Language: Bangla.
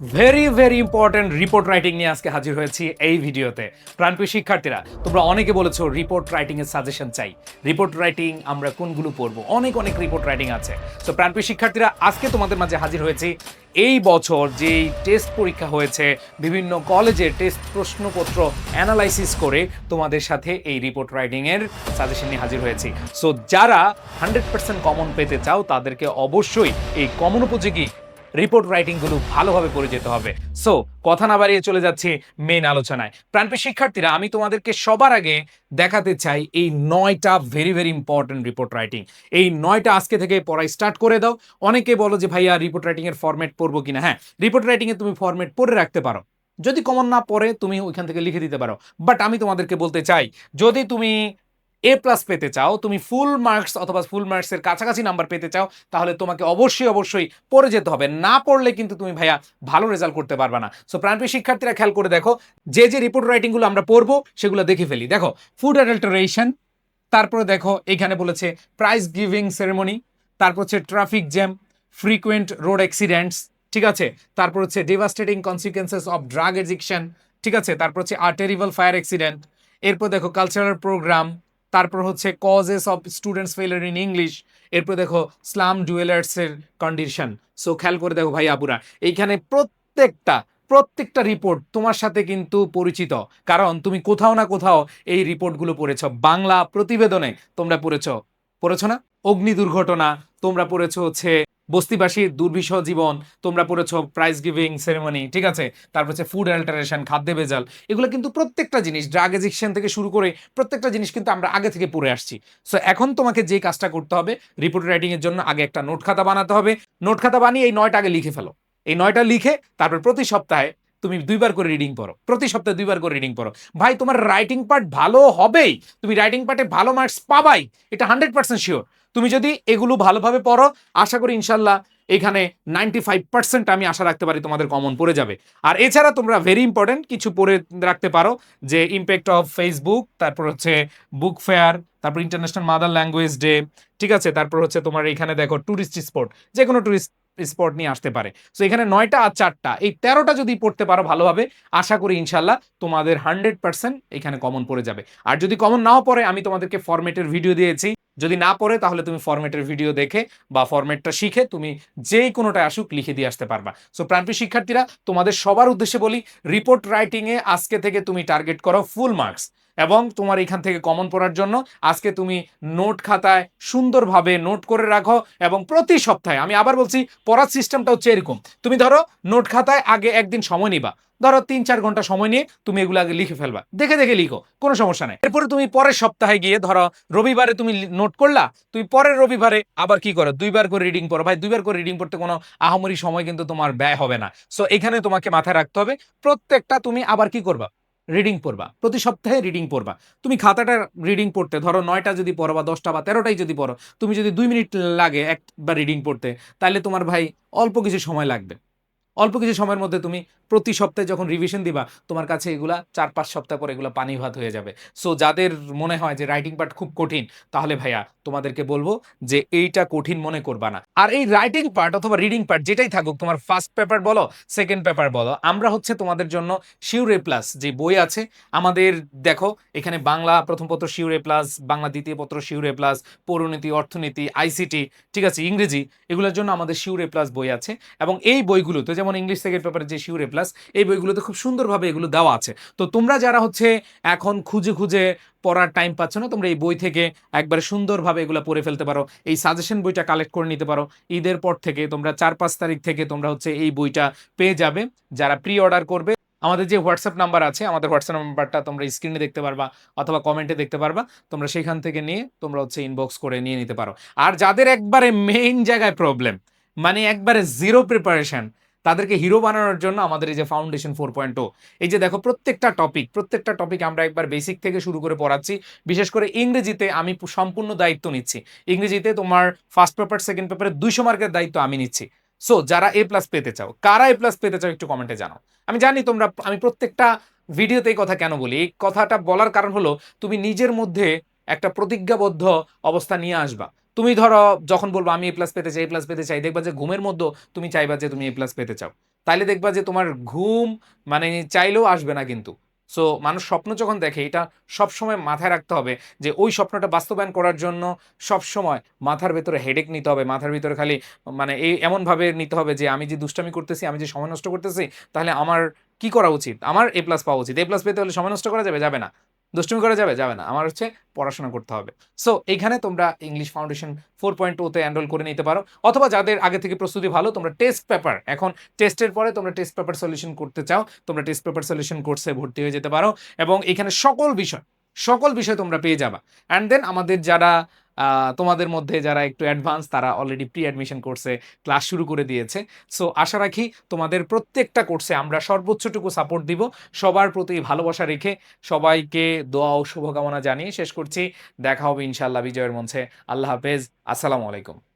Very very important report writing নিয়ে আজকে হাজির হয়েছি এই ভিডিওতে। প্রাণপ্রিয় শিক্ষার্থীরা, তোমরা অনেকে বলেছো রিপোর্ট রাইটিং এর সাজেশন চাই। রিপোর্ট রাইটিং আমরা কোনগুলো পড়বো? অনেক অনেক রিপোর্ট রাইটিং আছে। তো প্রাণপ্রিয় শিক্ষার্থীরা, আজকে তোমাদের মাঝে হাজির হয়েছি এই বছর যেই টেস্ট পরীক্ষা হয়েছে, বিভিন্ন কলেজের টেস্ট প্রশ্নপত্র অ্যানালাইসিস করে তোমাদের সাথে এই রিপোর্ট রাইটিং এর সাজেশন নিয়ে হাজির হয়েছি। সো যারা 100% কমন পেতে চাও তাদেরকে অবশ্যই এই কমন উপযোগী রিপোর্ট রাইটিংগুলো ভালোভাবে পড়ে যেতে হবে। সো কথা না বাড়িয়ে চলে যাচ্ছি মেইন আলোচনায়। প্রাণপ্রিয় শিক্ষার্থীরা, আমি তোমাদেরকে সবার আগে দেখাতে চাই এই 9টা very very important report writing. এই 9টা আজকে থেকে পড়াই স্টার্ট করে দাও। অনেকে বলো যে ভাইয়া রিপোর্ট রাইটিং এর ফরম্যাট পড়বো কিনা। হ্যাঁ, রিপোর্ট রাইটিং এ তুমি ফরম্যাট পড়ে রাখতে পারো, যদি কমন না পড়ে তুমি ওইখান থেকে লিখে দিতে পারো। বাট আমি তোমাদেরকে বলতে চাই, যদি তুমি A+ পেতে চাও, তুমি ফুল মার্কস অথবা ফুল মার্কসের কাছাকাছি নাম্বার পেতে চাও, তাহলে তোমাকে অবশ্যই অবশ্যই পড়ে যেতে হবে। না পড়লে কিন্তু তুমি ভাইয়া ভালো রেজাল্ট করতে পারবে না। সো প্রাণপ্রিয় শিক্ষার্থীরা, খেয়াল করে দেখো, যে যে রিপোর্ট রাইটিংগুলো আমরা পড়বো সেগুলো দেখে ফেলি। দেখো, ফুড অ্যাডাল্টারেশন, তারপরে দেখো এখানে বলেছে প্রাইজ গিভিং সেরেমনি, তারপর হচ্ছে traffic jam, frequent road accidents, ঠিক আছে, তারপর হচ্ছে devastating consequences of drug addiction, ঠিক আছে, তারপর হচ্ছে আ টেরিবল ফায়ার অ্যাক্সিডেন্ট, এরপর দেখো কালচারাল প্রোগ্রাম, তারপর হচ্ছে কজেস অফ স্টুডেন্টস ফেলার ইন ইংলিশ, এরপর দেখো স্লাম ডুয়েলার্সের কন্ডিশন। সো খেয়াল করে দেখো ভাই আপুরা, এইখানে প্রত্যেকটা রিপোর্ট তোমার সাথে কিন্তু পরিচিত, কারণ তুমি কোথাও না কোথাও এই রিপোর্টগুলো পড়েছ। বাংলা প্রতিবেদনে তোমরা পড়েছো না? অগ্নি দুর্ঘটনা তোমরা পড়েছো, হচ্ছে বস্তিবাসীর দুর্বিষহ জীবন তোমরা পড়েছো, প্রাইজ গিভিং সেরেমনি, ঠিক আছে, তারপর হচ্ছে ফুড অ্যাল্টারেশন, খাদ্যে ভেজাল। এগুলো কিন্তু প্রত্যেকটা জিনিস, ড্রাগ এডিকশন থেকে শুরু করে প্রত্যেকটা জিনিস কিন্তু আমরা আগে থেকে পড়ে আসছি। সো এখন তোমাকে যে কাজটা করতে হবে, রিপোর্ট রাইটিং এর জন্য আগে একটা নোট খাতা বানাতে হবে। নোট খাতা বানিয়ে এই 9টা আগে লিখে ফেলো। এই 9টা লিখে তারপর প্রতি সপ্তাহে তুমি 2বার করে রিডিং পড়ো, প্রতি সপ্তাহে 2বার করে রিডিং পড়ো। ভাই, তোমার রাইটিং পার্ট ভালো হবেই, তুমি রাইটিং পার্টে ভালো মার্কস পাবাই, এটা 100% শিওর। তুমি যদি এগুলো ভালোভাবে পড়ো, আশা করি ইনশাল্লাহ এখানে 95% আমি আশা রাখতে পারি তোমাদের কমন পড়ে যাবে। আর এছাড়া তোমরা ভেরি ইম্পর্টেন্ট কিছু পড়ে রাখতে পারো, যে ইম্প্যাক্ট অফ ফেসবুক, তারপর হচ্ছে বুক ফেয়ার, তারপর ইন্টারন্যাশনাল মাদার ল্যাঙ্গুয়েজ ডে, ঠিক আছে, তারপর হচ্ছে তোমার এখানে দেখো ট্যুরিস্ট স্পট, যে কোনো ট্যুরিস্ট স্পট নিয়ে আসতে পারে। সো এখানে 9টা আর 4টা, এই 13টা যদি পড়তে পারো ভালোভাবে, আশা করি ইনশাল্লাহ তোমাদের 100% এখানে কমন পড়ে যাবে। আর যদি কমন নাও পড়ে, আমি তোমাদেরকে ফরম্যাটের ভিডিও দিয়েছি, যদি না পড়ে তাহলে তুমি ফরম্যাটের ভিডিও দেখে বা ফরম্যাটটা শিখে তুমি যে কোনোটা আসুক লিখে দিয়ে আসতে পারবা। সো প্রাণপ্রিয় শিক্ষার্থীরা, তোমাদের সবার উদ্দেশ্যে বলি, রিপোর্ট রাইটিং এ আজকে থেকে তুমি টার্গেট করো ফুল মার্কস, এবং তোমার এখান থেকে কমন পড়ার জন্য আজকে তুমি নোট খাতায় সুন্দরভাবে নোট করে রাখো। এবং প্রতি সপ্তাহে, আমি আবার বলছি, পড়ার সিস্টেমটা হচ্ছে এরকম, তুমি ধরো নোট খাতায় আগে একদিন সময় নিবা, ধরো 3-4 ঘন্টা সময় নিয়ে তুমি এগুলো আগে লিখে ফেলবা, দেখে দেখে লিখো, কোনো সমস্যা নাই। এরপরে তুমি পরের সপ্তাহে গিয়ে, ধরো রবিবারে তুমি নোট করলা, তুমি পরের রবিবারে আবার কি করো, 2বার করে রিডিং পড়ো। ভাই, 2বার করে রিডিং পড়তে কোনো আহামরি সময় কিন্তু তোমার ব্যয় হবে না। সো এখানে তোমাকে মাথায় রাখতে হবে, প্রত্যেকটা তুমি আবার কি করবা, রিডিং পড়বা, প্রতি সপ্তাহে রিডিং পড়বা। তুমি খাতাটা রিডিং পড়তে ধরো 9টা যদি পড়ো বা 10টা বা 13টাই যদি পড়ো, তুমি যদি 2 মিনিট লাগে একবার রিডিং পড়তে, তাহলে তোমার ভাই অল্প কিছু সময় লাগবে। অল্প কিছু সময়ের মধ্যে তুমি প্রতি সপ্তাহে যখন রিভিশন দিবা, তোমার কাছে এগুলা 4-5 সপ্তাহ পরে এগুলো পানি ভাত হয়ে যাবে। সো যাদের মনে হয় যে রাইটিং পার্ট খুব কঠিন, তাহলে ভাইয়া তোমাদেরকে বলবো যে এইটা কঠিন মনে করবা না। আর এই রাইটিং পার্ট অথবা রিডিং পার্ট যেটাই থাকুক, তোমার ফার্স্ট পেপার বলো, সেকেন্ড পেপার বলো, আমরা হচ্ছে তোমাদের জন্য শিওর এ প্লাস যে বই আছে আমাদের, দেখো এখানে বাংলা প্রথম পত্র শিওর এ প্লাস, বাংলা দ্বিতীয় পত্র শিওর এ প্লাস, পৌরনীতি, অর্থনীতি, আইসিটি, ঠিক আছে, ইংরেজি, এগুলোর জন্য আমাদের শিওর এ প্লাস বই আছে। এবং এই বইগুলোতে, যেমন ইংলিশ সেকেন্ড পেপারে যে শিওর এ প্লাস, এই বইগুলোতে খুব সুন্দরভাবে এগুলো দেওয়া আছে। তো তোমরা যারা হচ্ছে এখন খুঁজে খুঁজে পড়ার টাইম পাচ্ছ না, তোমরা এই বই থেকে একবারে সুন্দরভাবে এগুলো পড়ে ফেলতে পারো। এই সাজেশন বইটা কালেক্ট করে নিতে পারো। ঈদের পর থেকে তোমরা 4-5 তারিখ থেকে তোমরা হচ্ছে এই বইটা পেয়ে যাবে। যারা প্রি অর্ডার করবে, আমাদের যে হোয়াটসঅ্যাপ নাম্বার আছে, আমাদের হোয়াটসঅ্যাপ নাম্বারটা তোমরা স্ক্রিনে দেখতে পারবা অথবা কমেন্টে দেখতে পারবা, তোমরা সেখান থেকে নিয়ে তোমরা হচ্ছে ইনবক্স করে নিয়ে নিতে পারো। আর যাদের একবারে মেইন জায়গায় প্রবলেম, মানে একবারে জিরো প্রিপারেশন, তাদেরকে হিরো বানানোর জন্য আমাদের এই যে ফাউন্ডেশন 4.0, এই যে দেখো প্রত্যেকটা টপিক আমরা একবার বেসিক থেকে শুরু করে পড়াচ্ছি। বিশেষ করে ইংরেজিতে আমি সম্পূর্ণ দায়িত্ব নিচ্ছি। ইংরেজিতে তোমার ফার্স্ট পেপার সেকেন্ড পেপারে 200 মার্কের দায়িত্ব আমি নিচ্ছি। সো যারা A+ পেতে চাও, কারা A+ পেতে চাও একটু কমেন্টে জানাও। আমি জানি তোমরা, আমি প্রত্যেকটা ভিডিওতে এই কথা কেন বলি, এই কথাটা বলার কারণ হলো তুমি নিজের মধ্যে একটা প্রতিজ্ঞাবদ্ধ অবস্থা নিয়ে আসবা। তুমি ধরো যখন বলবো আমি A+ পেতে চাই, A+ পেতে চাই, দেখবা যে ঘুমের মধ্যে তুমি চাইবা যে তুমি A+ পেতে চাও। তাইলে দেখবা যে তোমার ঘুম মানে চাইলেও আসবে না কিন্তু। সো মানুষ স্বপ্ন যখন দেখে এটা সবসময় মাথায় রাখতে হবে যে ওই স্বপ্নটা বাস্তবায়ন করার জন্য সবসময় মাথার ভেতরে হেডেক নিতে হবে, মাথার ভিতরে খালি মানে এই এমনভাবে নিতে হবে যে আমি যে দুষ্টামি করতেছি, আমি যে সময় নষ্ট করতেছি, তাহলে আমার কি করা উচিত? আমার এ প্লাস পাওয়া উচিত। এ প্লাস পেতে হলে সময় নষ্ট করা যাবে? যাবে না। দুষ্টুমি করা যাবে? যাবে না। আমার হচ্ছে পড়াশোনা করতে হবে। সো এইখানে তোমরা ইংলিশ ফাউন্ডেশন 4.0 তে এনরোল করে নিতে পারো, অথবা যাদের আগে থেকে প্রস্তুতি ভালো তোমরা টেস্ট পেপার, এখন টেস্টের পরে তোমরা টেস্ট পেপার সলিউশন করতে চাও, তোমরা টেস্ট পেপার সলিউশন কোর্সে ভর্তি হয়ে যেতে পারো এবং এখানে সকল বিষয় তোমরা পেয়ে যাবা। অ্যান্ড দেন আমাদের যারা তোমাদের মধ্যে যারা একটু অ্যাডভান্স তারা অলরেডি প্রি অ্যাডমিশন কোর্সে ক্লাস শুরু করে দিয়েছে। সো আশা রাখি তোমাদের প্রত্যেকটা কোর্সে আমরা সর্বোচ্চটুকু সাপোর্ট দিব। সবার প্রতি ভালোবাসা রেখে সবাইকে দোয়া ও শুভকামনা জানিয়ে শেষ করছি। দেখা হবে ইনশাআল্লাহ বিজয়ের মঞ্চে। আল্লাহ হাফেজ। আসসালামু আলাইকুম।